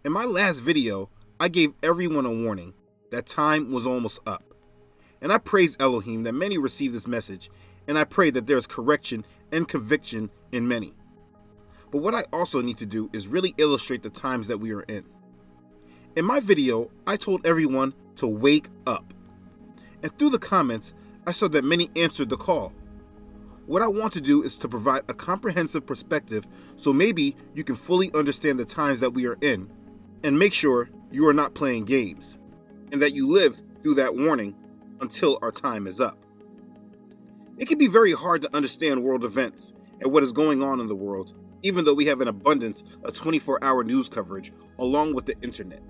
In my last video, I gave everyone a warning that time was almost up. And I praise Elohim that many receive this message, and I pray that there is correction and conviction in many. But what I also need to do is really illustrate the times that we are in. In my video, I told everyone to wake up. And through the comments, I saw that many answered the call. What I want to do is to provide a comprehensive perspective so maybe you can fully understand the times that we are in and make sure you are not playing games and that you live through that warning until our time is up. It can be very hard to understand world events and what is going on in the world, even though we have an abundance of 24-hour news coverage along with the internet.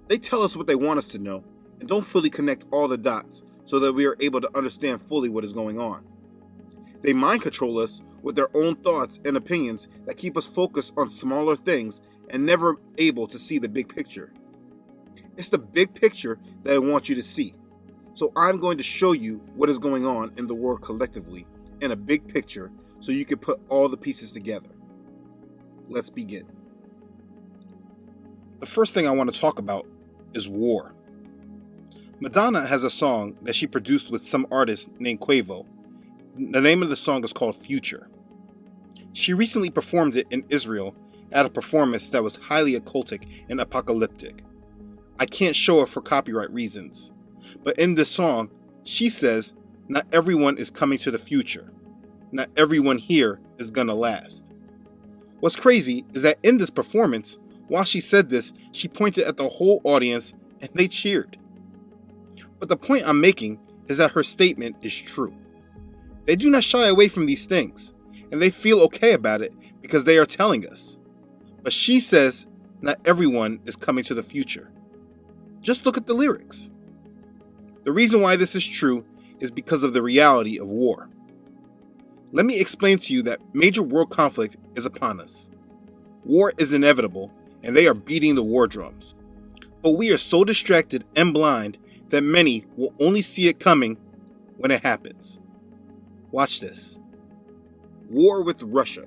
They tell us what they want us to know and don't fully connect all the dots so that we are able to understand fully what is going on. They mind control us with their own thoughts and opinions that keep us focused on smaller things and never able to see the big picture. It's the big picture that I want you to see. So I'm going to show you what is going on in the world collectively in a big picture so you can put all the pieces together. Let's begin. The first thing I want to talk about is war. Madonna has a song that she produced with some artist named Quavo. The name of the song is called Future. She recently performed it in Israel at a performance that was highly occultic and apocalyptic. I can't show it for copyright reasons, but in this song, she says, not everyone is coming to the future. Not everyone here is gonna last. What's crazy is that in this performance, while she said this, she pointed at the whole audience and they cheered. But the point I'm making is that her statement is true. They do not shy away from these things, and they feel okay about it because they are telling us. But she says, not everyone is coming to the future. Just look at the lyrics. The reason why this is true is because of the reality of war. Let me explain to you that major world conflict is upon us. War is inevitable, and they are beating the war drums. But we are so distracted and blind that many will only see it coming when it happens. Watch this. War with Russia.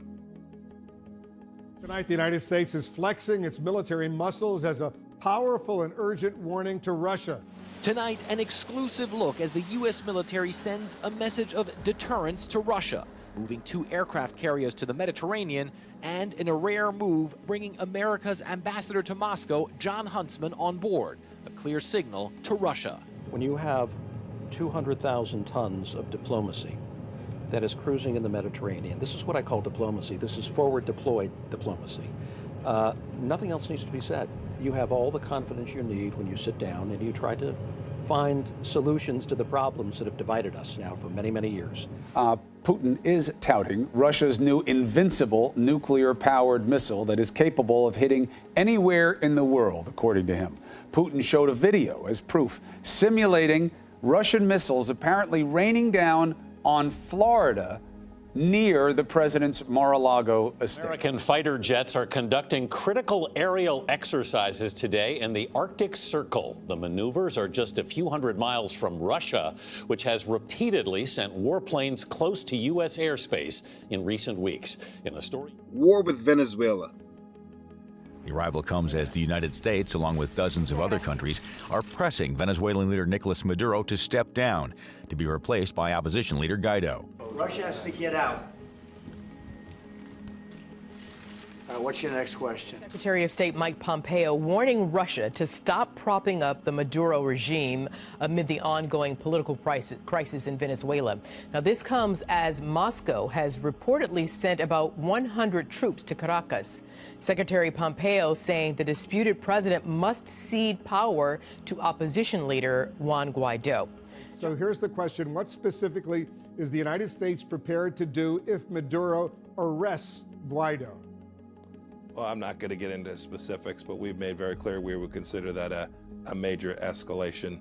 Tonight, the United States is flexing its military muscles as a powerful and urgent warning to Russia. Tonight, an exclusive look as the U.S. military sends a message of deterrence to Russia, moving 2 aircraft carriers to the Mediterranean, and in a rare move, bringing America's ambassador to Moscow, John Huntsman, on board, a clear signal to Russia. When you have 200,000 tons of diplomacy that is cruising in the Mediterranean, this is what I call diplomacy. This is forward deployed diplomacy. Nothing else needs to be said. You have all the confidence you need when you sit down and you try to find solutions to the problems that have divided us now for many, many years. Putin is touting Russia's new invincible nuclear-powered missile that is capable of hitting anywhere in the world, according to him. Putin showed a video as proof, simulating Russian missiles apparently raining down on Florida near the president's Mar-a-Lago estate. American fighter jets are conducting critical aerial exercises today in the Arctic Circle. The maneuvers are just a few hundred miles from Russia, which has repeatedly sent warplanes close to U.S. airspace in recent weeks. In the story, War with Venezuela. The arrival comes as the United States, along with dozens of other countries, are pressing Venezuelan leader Nicolas Maduro to step down, to be replaced by opposition leader Guaido. Russia has to get out. What's your next question? Secretary of State Mike Pompeo warning Russia to stop propping up the Maduro regime amid the ongoing political crisis in Venezuela. Now, this comes as Moscow has reportedly sent about 100 troops to Caracas. Secretary Pompeo saying the disputed president must cede power to opposition leader Juan Guaido. So here's the question. What specifically is the United States prepared to do if Maduro arrests Guaido? Well, I'm not going to get into specifics, but we've made very clear we would consider that a major escalation.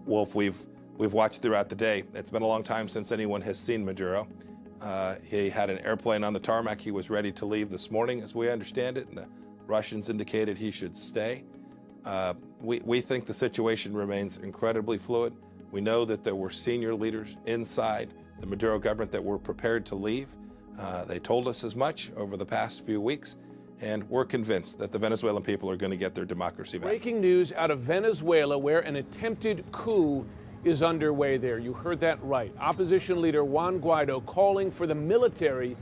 Wolf, we've watched throughout the day. It's been a long time since anyone has seen Maduro. He had an airplane on the tarmac. He was ready to leave this morning, as we understand it, and the Russians indicated he should stay. We think the situation remains incredibly fluid. We know that there were senior leaders inside the Maduro government that were prepared to leave. They told us as much over the past few weeks, and we're convinced that the Venezuelan people are going to get their democracy back. Breaking news out of Venezuela, where an attempted coup is underway there. You heard that right. Opposition leader Juan Guaido calling for the military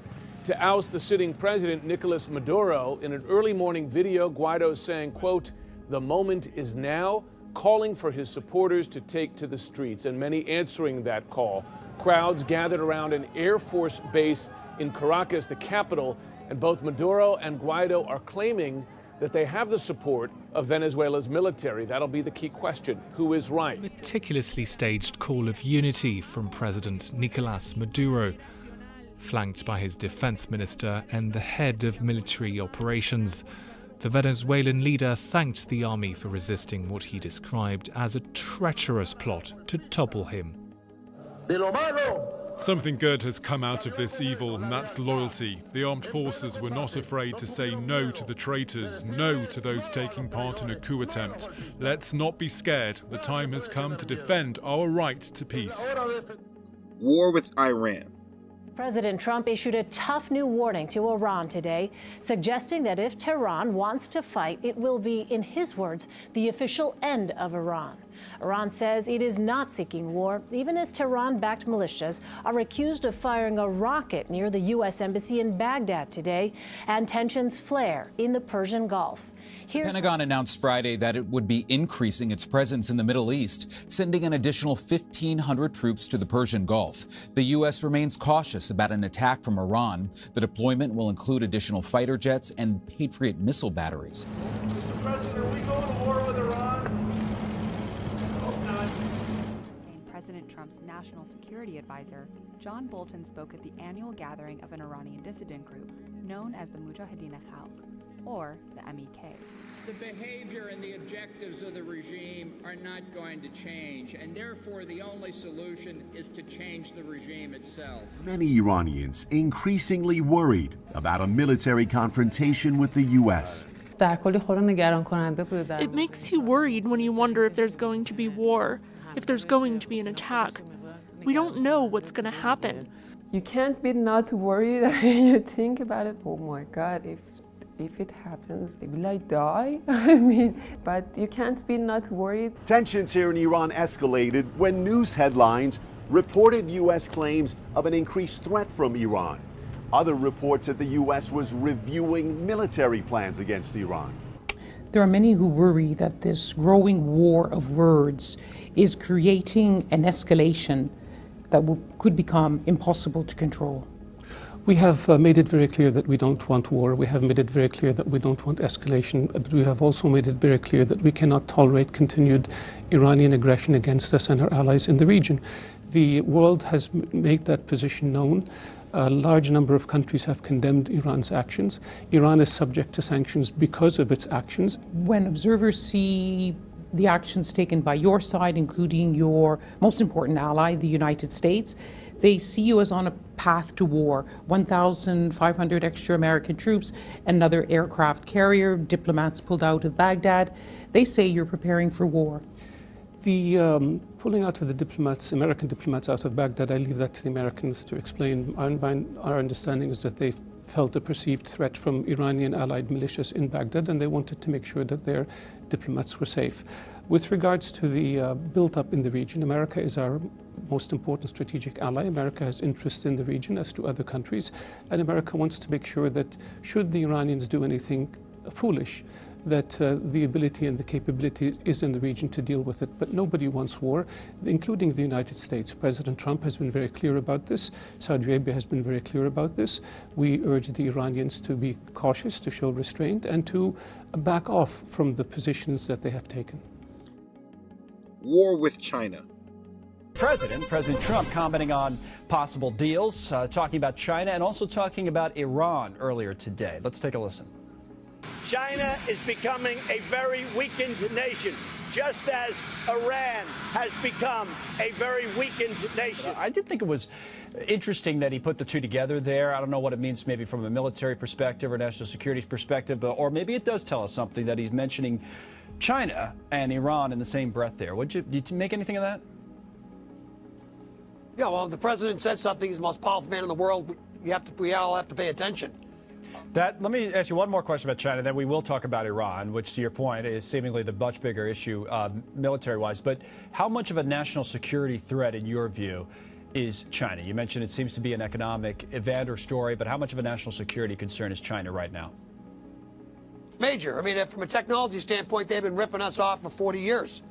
to oust the sitting president, Nicolas Maduro. In an early morning video, Guaido saying, quote, "The moment is now," calling for his supporters to take to the streets, and many answering that call. Crowds gathered around an Air Force base in Caracas, the capital, and both Maduro and Guaido are claiming that they have the support of Venezuela's military. That'll be the key question. Who is right? Meticulously staged call of unity from President Nicolas Maduro, flanked by his defense minister and the head of military operations. The Venezuelan leader thanked the army for resisting what he described as a treacherous plot to topple him. Something good has come out of this evil, and that's loyalty. The armed forces were not afraid to say no to the traitors, no to those taking part in a coup attempt. Let's not be scared. The time has come to defend our right to peace. War with Iran. President Trump issued a tough new warning to Iran today, suggesting that if Tehran wants to fight, it will be, in his words, the official end of Iran. Iran says it is not seeking war, even as Tehran-backed militias are accused of firing a rocket near the U.S. Embassy in Baghdad today, and tensions flare in the Persian Gulf. The Pentagon announced Friday that it would be increasing its presence in the Middle East, sending an additional 1,500 troops to the Persian Gulf. The U.S. remains cautious about an attack from Iran. The deployment will include additional fighter jets and Patriot missile batteries. Mr. President, are we going to war with Iran? Hope not. President Trump's national security advisor, John Bolton, spoke at the annual gathering of an Iranian dissident group known as the Mujahideen Khalq, or the MEK. The behavior and the objectives of the regime are not going to change, and therefore the only solution is to change the regime itself. Many Iranians increasingly worried about a military confrontation with the U.S. It makes you worried when you wonder if there's going to be war, if there's going to be an attack. We don't know what's going to happen. You can't be not worried. You think about it, oh my God, if it happens, will I die? I mean, but you can't be not worried. Tensions here in Iran escalated when news headlines reported U.S. claims of an increased threat from Iran. Other reports that the U.S. was reviewing military plans against Iran. There are many who worry that this growing war of words is creating an escalation that could become impossible to control. We have made it very clear that we don't want war. We have made it very clear that we don't want escalation. But we have also made it very clear that we cannot tolerate continued Iranian aggression against us and our allies in the region. The world has made that position known. A large number of countries have condemned Iran's actions. Iran is subject to sanctions because of its actions. When observers see the actions taken by your side, including your most important ally, the United States, they see you as on a path to war. 1,500 extra American troops, another aircraft carrier, diplomats pulled out of Baghdad. They say you're preparing for war. The pulling out of the diplomats, American diplomats out of Baghdad, I leave that to the Americans to explain. Our understanding is that they felt a perceived threat from Iranian allied militias in Baghdad, and they wanted to make sure that their diplomats were safe. With regards to the build-up in the region, America is our most important strategic ally. America has interest in the region, as do other countries, and America wants to make sure that should the Iranians do anything foolish, that the ability and the capability is in the region to deal with it. But nobody wants war, including the United States. President Trump has been very clear about this. Saudi Arabia has been very clear about this. We urge the Iranians to be cautious, to show restraint, and to back off from the positions that they have taken. War with China. President Trump commenting on possible deals, talking about China and also talking about Iran earlier today. Let's take a listen. China is becoming a very weakened nation, just as Iran has become a very weakened nation. I did think it was interesting that he put the two together there. I don't know what it means maybe from a military perspective or national security perspective, or maybe it does tell us something that he's mentioning China and Iran in the same breath there. Did you make anything of that? Yeah, well, the president said something. He's the most powerful man in the world. We all have to pay attention. Let me ask you one more question about China, then we will talk about Iran, which, to your point, is seemingly the much bigger issue military-wise. But how much of a national security threat, in your view, is China? You mentioned it seems to be an economic event or story, but how much of a national security concern is China right now? Major. I mean, from a technology standpoint, they've been ripping us off for 40 years.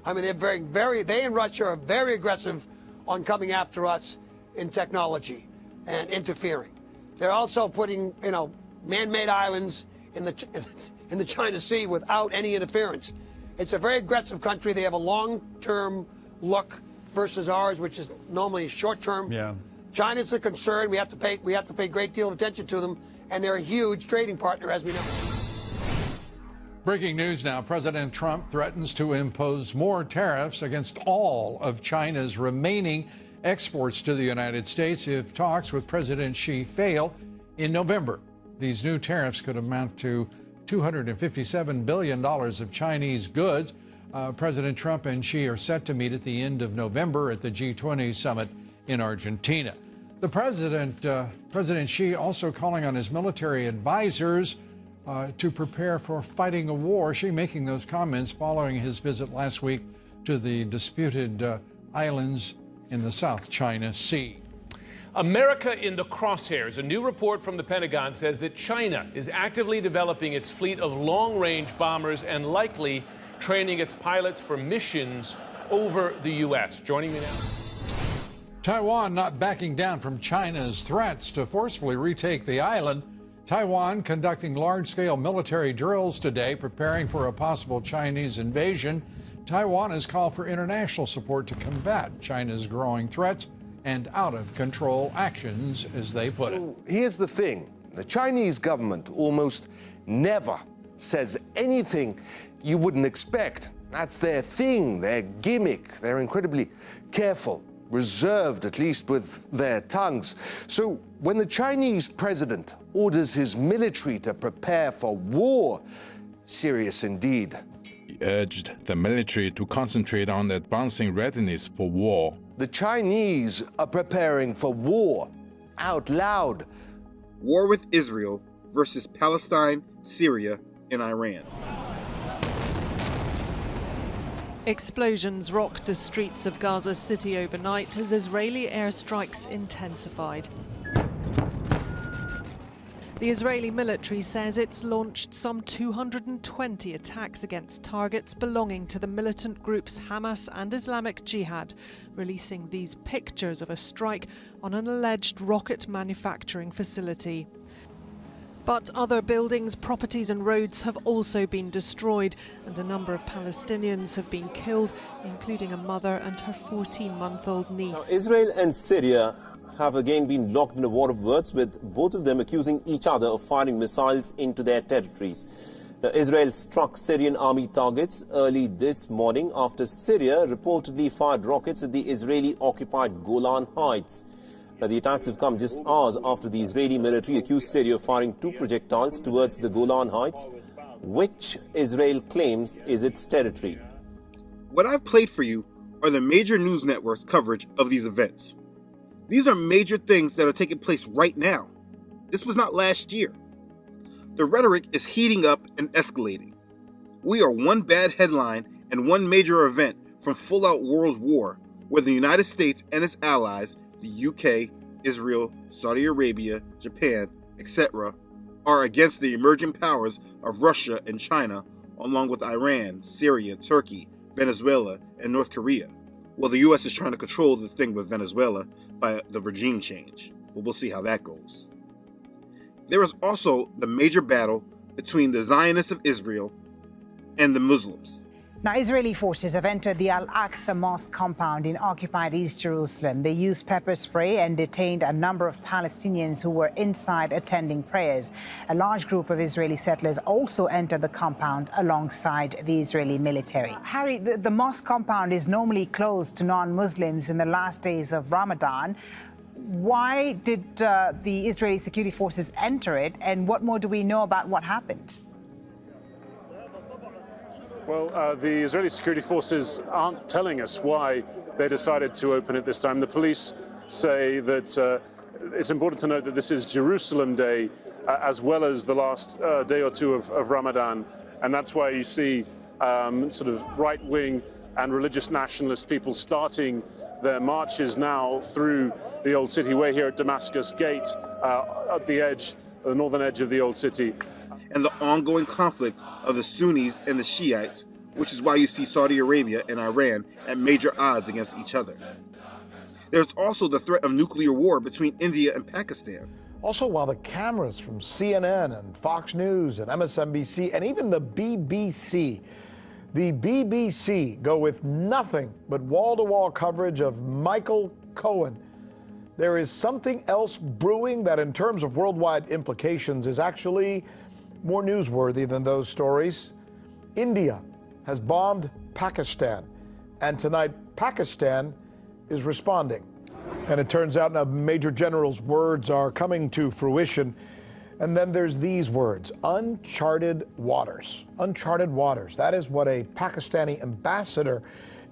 I mean, they and Russia are very aggressive on coming after us in technology and interfering. They're also putting, man-made islands in the China Sea without any interference. It's a very aggressive country. They have a long-term look versus ours, which is normally short-term. Yeah. China's a concern. We have to pay a great deal of attention to them, and they're a huge trading partner, as we know. Breaking news now. President Trump threatens to impose more tariffs against all of China's remaining exports to the United States if talks with President Xi fail in November. These new tariffs could amount to $257 billion of Chinese goods. President Trump and Xi are set to meet at the end of November at the G20 summit in Argentina. The President Xi also calling on his military advisors to prepare for fighting a war. Xi making those comments following his visit last week to the disputed islands in the South China Sea. America in the crosshairs. A new report from the Pentagon says that China is actively developing its fleet of long-range bombers and likely training its pilots for missions over the U.S. Joining me now. Taiwan not backing down from China's threats to forcefully retake the island. Taiwan conducting large-scale military drills today, preparing for a possible Chinese invasion. Taiwan has called for international support to combat China's growing threats and out-of-control actions, as they put it. Here's the thing. The Chinese government almost never says anything you wouldn't expect. That's their thing, their gimmick. They're incredibly careful, reserved, at least with their tongues. So when the Chinese president orders his military to prepare for war, serious indeed. He urged the military to concentrate on advancing readiness for war. The Chinese are preparing for war, out loud. War with Israel versus Palestine, Syria, and Iran. Explosions rocked the streets of Gaza City overnight as Israeli airstrikes intensified. The Israeli military says it's launched some 220 attacks against targets belonging to the militant groups Hamas and Islamic Jihad, releasing these pictures of a strike on an alleged rocket manufacturing facility. But other buildings, properties and roads have also been destroyed, and a number of Palestinians have been killed, including a mother and her 14-month-old niece. Now, Israel and Syria have again been locked in a war of words, with both of them accusing each other of firing missiles into their territories. Now, Israel struck Syrian army targets early this morning after Syria reportedly fired rockets at the Israeli-occupied Golan Heights. Now, the attacks have come just hours after the Israeli military accused Syria of firing 2 projectiles towards the Golan Heights, which Israel claims is its territory. What I've played for you are the major news networks' coverage of these events. These are major things that are taking place right now. This was not last year. The rhetoric is heating up and escalating. We are one bad headline and one major event from full-out world war, where the United States and its allies, the UK, Israel, Saudi Arabia, Japan, etc., are against the emerging powers of Russia and China, along with Iran, Syria, Turkey, Venezuela, and North Korea. Well, the U.S. is trying to control the thing with Venezuela by the regime change, but we'll see how that goes. There is also the major battle between the Zionists of Israel and the Muslims. Now, Israeli forces have entered the Al-Aqsa Mosque compound in occupied East Jerusalem. They used pepper spray and detained a number of Palestinians who were inside attending prayers. A large group of Israeli settlers also entered the compound alongside the Israeli military. Harry, the mosque compound is normally closed to non-Muslims in the last days of Ramadan. Why did the Israeli security forces enter it, and what more do we know about what happened? Well, the Israeli security forces aren't telling us why they decided to open it this time. The police say that it's important to note that this is Jerusalem Day, as well as the last day or two of Ramadan, and that's why you see sort of right-wing and religious nationalist people starting their marches now through the old city. We're here at Damascus Gate, at the northern edge of the old city. And the ongoing conflict of the Sunnis and the Shiites, which is why you see Saudi Arabia and Iran at major odds against each other. There's also the threat of nuclear war between India and Pakistan. Also, while the cameras from CNN and Fox News and MSNBC and even the BBC go with nothing but wall-to-wall coverage of Michael Cohen, there is something else brewing that in terms of worldwide implications is actually more newsworthy than those stories. India has bombed Pakistan, and tonight Pakistan is responding. And it turns out now Major General's words are coming to fruition. And then there's these words, uncharted waters. Uncharted waters. That is what a Pakistani ambassador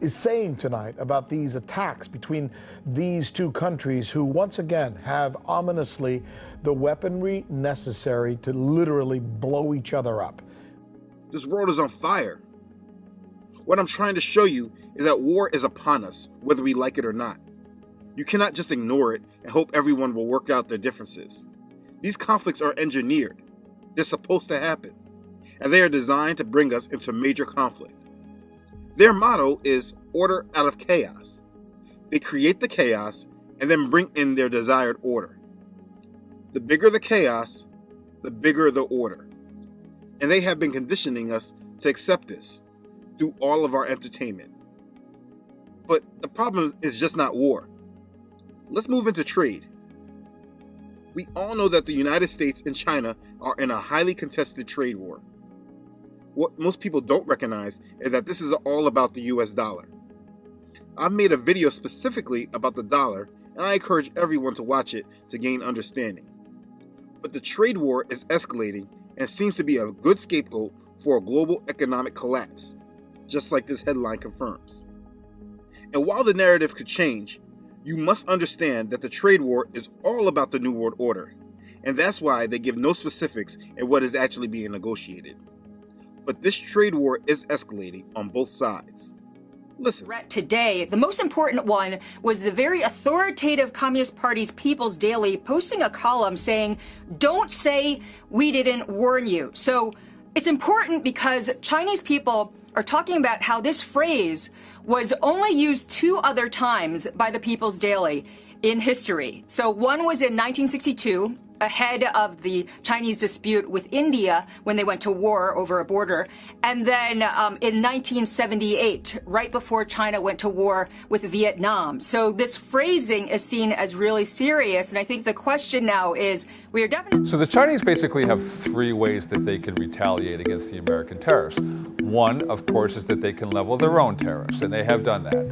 is saying tonight about these attacks between these two countries who once again have ominously the weaponry necessary to literally blow each other up. This world is on fire. What I'm trying to show you is that war is upon us, whether we like it or not. You cannot just ignore it and hope everyone will work out their differences. These conflicts are engineered. They're supposed to happen. And they are designed to bring us into major conflict. Their motto is order out of chaos. They create the chaos and then bring in their desired order. The bigger the chaos, the bigger the order. And they have been conditioning us to accept this through all of our entertainment. But the problem is just not war. Let's move into trade. We all know that the United States and China are in a highly contested trade war. What most people don't recognize is that this is all about the US dollar. I've made a video specifically about the dollar, and I encourage everyone to watch it to gain understanding. But the trade war is escalating and seems to be a good scapegoat for a global economic collapse, just like this headline confirms. And while the narrative could change, you must understand that the trade war is all about the New World Order, and that's why they give no specifics in what is actually being negotiated. But this trade war is escalating on both sides. Listen. Threat today, the most important one was the very authoritative Communist Party's People's Daily posting a column saying, "Don't say we didn't warn you." So it's important because Chinese people are talking about how this phrase was only used 2 other times by the People's Daily in history. So one was in 1962, ahead of the Chinese dispute with India when they went to war over a border. And then in 1978, right before China went to war with Vietnam. So this phrasing is seen as really serious. And I think the question now is, we are definitely... So the Chinese basically have 3 ways that they can retaliate against the American tariffs. One, of course, is that they can level their own tariffs, and they have done that.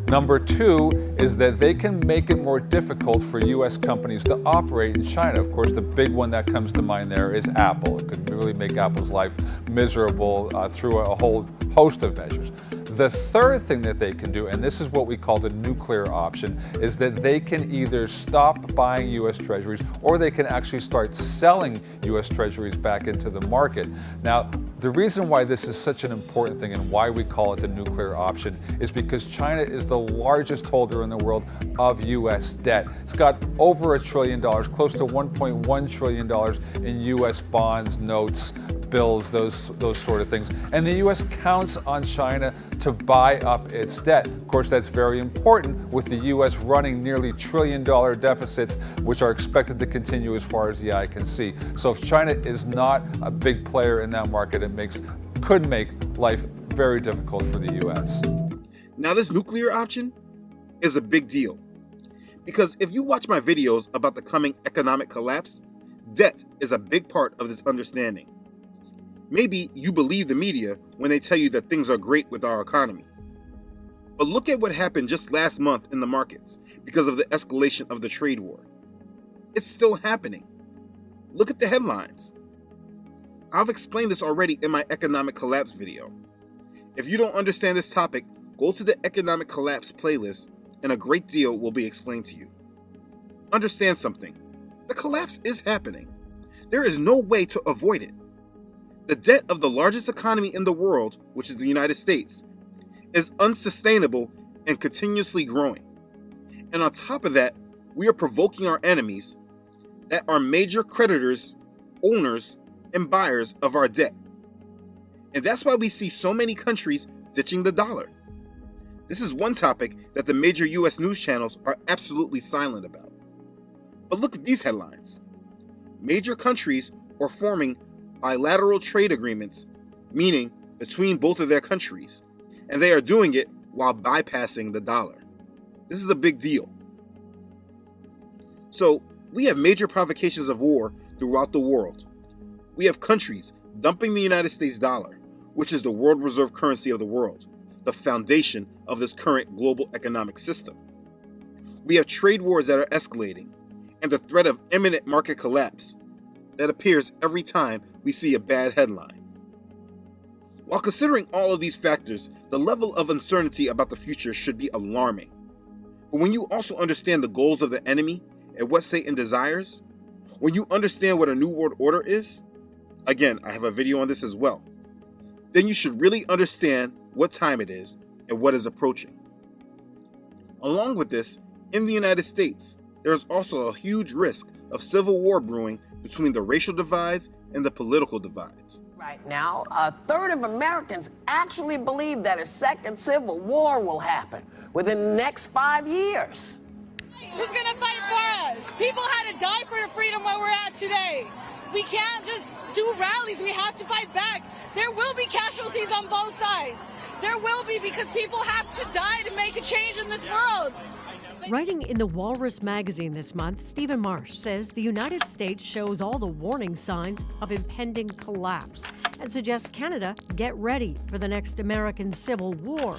Number 2 is that they can make it more difficult for U.S. companies to operate in China. Of course, the big one that comes to mind there is Apple. It could really make Apple's life miserable through a whole host of measures. The third thing that they can do, and this is what we call the nuclear option, is that they can either stop buying U.S. treasuries or they can actually start selling U.S. treasuries back into the market. Now, the reason why this is such an important thing and why we call it the nuclear option is because China is the largest holder in the world of U.S. debt. It's got over $1 trillion, close to $1.1 trillion in U.S. bonds, notes, bills, those sort of things. And the U.S. counts on China to buy up its debt. Of course, that's very important with the U.S. running nearly $1 trillion deficits, which are expected to continue as far as the eye can see. So if China is not a big player in that market, it could make life very difficult for the U.S. Now, this nuclear option is a big deal. Because if you watch my videos about the coming economic collapse, debt is a big part of this understanding. Maybe you believe the media when they tell you that things are great with our economy. But look at what happened just last month in the markets because of the escalation of the trade war. It's still happening. Look at the headlines. I've explained this already in my economic collapse video. If you don't understand this topic, go to the economic collapse playlist and a great deal will be explained to you. understand something. The collapse is happening. There is no way to avoid it. The debt of the largest economy in the world, which is the United States, is unsustainable and continuously growing. And on top of that, we are provoking our enemies that are major creditors, owners, and buyers of our debt. And that's why we see so many countries ditching the dollar. This is one topic that the major US news channels are absolutely silent about. But look at these headlines. Major countries are forming bilateral trade agreements, meaning between both of their countries, and they are doing it while bypassing the dollar. This is a big deal. So, we have major provocations of war throughout the world. We have countries dumping the United States dollar, which is the world reserve currency of the world, the foundation of this current global economic system. We have trade wars that are escalating, and the threat of imminent market collapse that appears every time we see a bad headline. While considering all of these factors, the level of uncertainty about the future should be alarming. But when you also understand the goals of the enemy and what Satan desires, when you understand what a new world order is, again, I have a video on this as well, then you should really understand what time it is and what is approaching. Along with this, in the United States, there is also a huge risk of civil war brewing between the racial divides and the political divides. Right now, a third of Americans actually believe that a second civil war will happen within the next 5 years. Who's gonna fight for us? People had to die for the freedom where we're at today. We can't just do rallies. We have to fight back. There will be casualties on both sides. There will be, because people have to die to make a change in this world. Writing in the Walrus magazine this month, Stephen Marsh says the United States shows all the warning signs of impending collapse and suggests Canada get ready for the next American Civil War.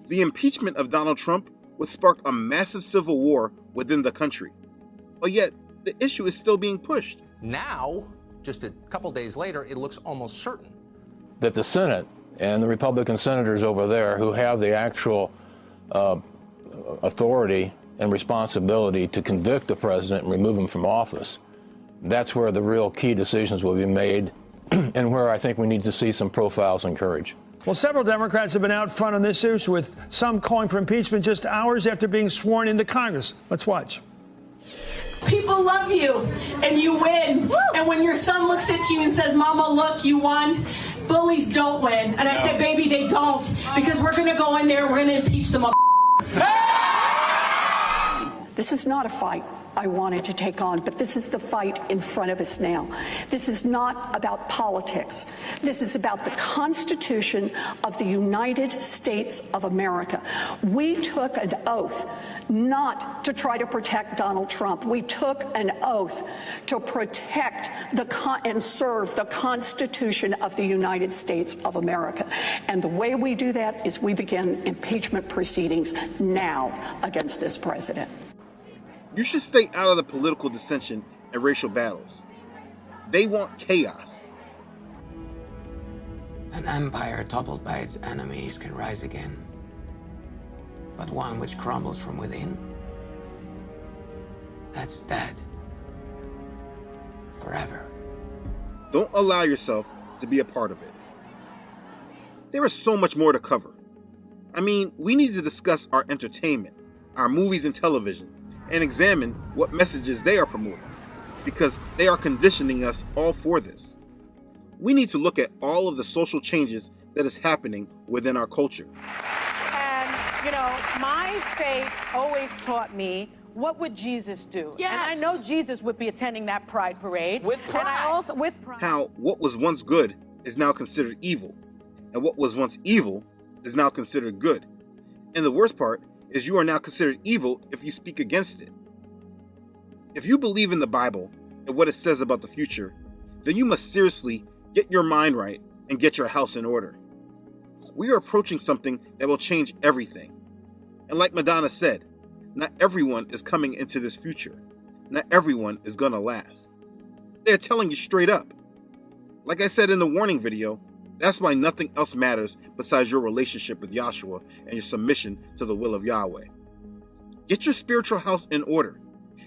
The impeachment of Donald Trump would spark a massive civil war within the country. But yet, the issue is still being pushed. Now, just a couple days later, it looks almost certain that the Senate and the Republican senators over there who have the actual authority and responsibility to convict the president and remove him from office, that's where the real key decisions will be made and where I think we need to see some profiles and courage. Well, several Democrats have been out front on this issue, with some calling for impeachment just hours after being sworn into Congress. Let's watch. People love you, and you win. Woo! And when your son looks at you and says, Mama, look, you won, bullies don't win. And I said, baby, they don't, because we're going to go in there and we're going to impeach them. This is not a fight I wanted to take on, but this is the fight in front of us now. This is not about politics. This is about the Constitution of the United States of America. We took an oath not to try to protect Donald Trump. We took an oath to protect and serve the Constitution of the United States of America. And the way we do that is we begin impeachment proceedings now against this president. You should stay out of the political dissension and racial battles. They want chaos. An empire toppled by its enemies can rise again. But one which crumbles from within, that's dead. Forever. Don't allow yourself to be a part of it. There is so much more to cover. I mean, we need to discuss our entertainment, our movies and television, and examine what messages they are promoting, because they are conditioning us all for this. We need to look at all of the social changes that is happening within our culture. And, you know, my faith always taught me, what would Jesus do? Yes. And I know Jesus would be attending that pride parade. With pride. And I also, with pride. How what was once good is now considered evil, and what was once evil is now considered good. And the worst part is you are now considered evil if you speak against it. If you believe in the Bible and what it says about the future, then you must seriously get your mind right and get your house in order. We are approaching something that will change everything. And like Madonna said, not everyone is coming into this future. Not everyone is gonna last. They're telling you straight up. Like I said in the warning video, that's why nothing else matters besides your relationship with Yahshua and your submission to the will of Yahweh. Get your spiritual house in order.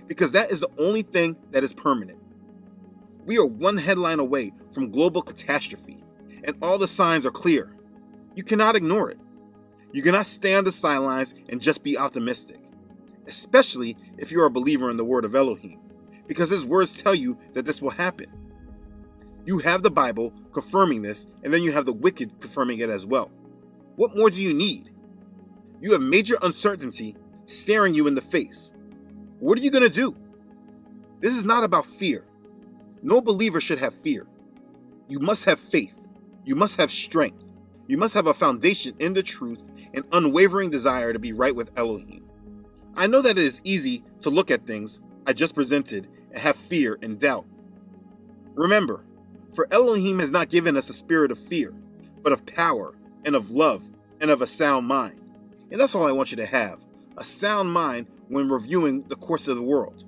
because that is the only thing that is permanent. We are one headline away from global catastrophe, and all the signs are clear. You cannot ignore it. You cannot stay on the sidelines and just be optimistic, especially if you're a believer in the word of Elohim, because his words tell you that this will happen. You have the Bible confirming this, and then you have the wicked confirming it as well. What more do you need? You have major uncertainty staring you in the face. What are you going to do? This is not about fear. No believer should have fear. You must have faith. You must have strength. You must have a foundation in the truth and unwavering desire to be right with Elohim. I know that it is easy to look at things I just presented and have fear and doubt. Remember, for Elohim has not given us a spirit of fear, but of power and of love and of a sound mind. And that's all I want you to have, a sound mind when reviewing the course of the world.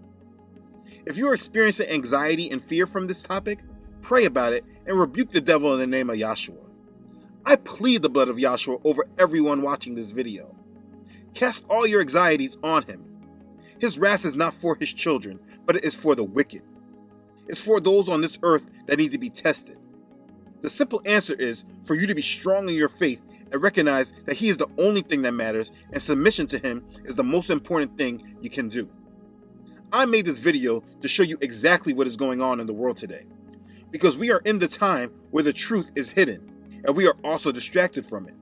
If you are experiencing anxiety and fear from this topic, pray about it and rebuke the devil in the name of Yahshua. I plead the blood of Yahshua over everyone watching this video. Cast all your anxieties on him. His wrath is not for his children, but it is for the wicked. It's for those on this earth that need to be tested. The simple answer is for you to be strong in your faith and recognize that he is the only thing that matters, and submission to him is the most important thing you can do. I made this video to show you exactly what is going on in the world today, because we are in the time where the truth is hidden, and we are also distracted from it.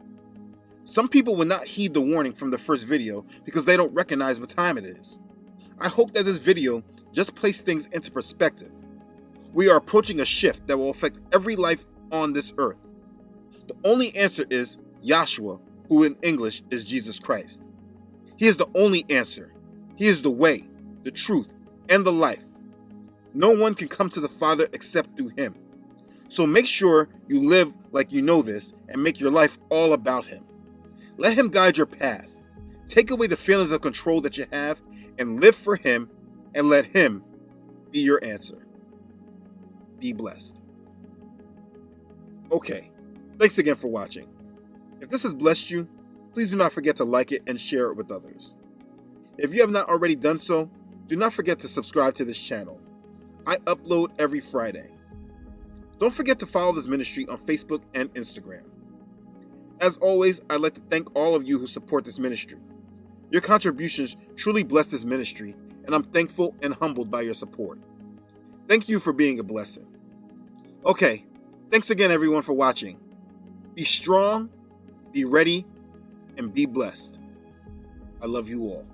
Some people will not heed the warning from the first video because they don't recognize what time it is. I hope that this video just placed things into perspective. We are approaching a shift that will affect every life on this earth. The only answer is Yahshua, who in English is Jesus Christ. He is the only answer. He is the way, the truth, and the life. No one can come to the Father except through him. So make sure you live like you know this and make your life all about him. Let him guide your path. Take away the feelings of control that you have and live for him, and let him be your answer. Be blessed. Okay, thanks again for watching. If this has blessed you, please do not forget to like it and share it with others. If you have not already done so, do not forget to subscribe to this channel. I upload every Friday. Don't forget to follow this ministry on Facebook and Instagram. As always, I'd like to thank all of you who support this ministry. Your contributions truly bless this ministry, and I'm thankful and humbled by your support. Thank you for being a blessing. Okay, thanks again everyone for watching. Be strong, be ready, and be blessed. I love you all.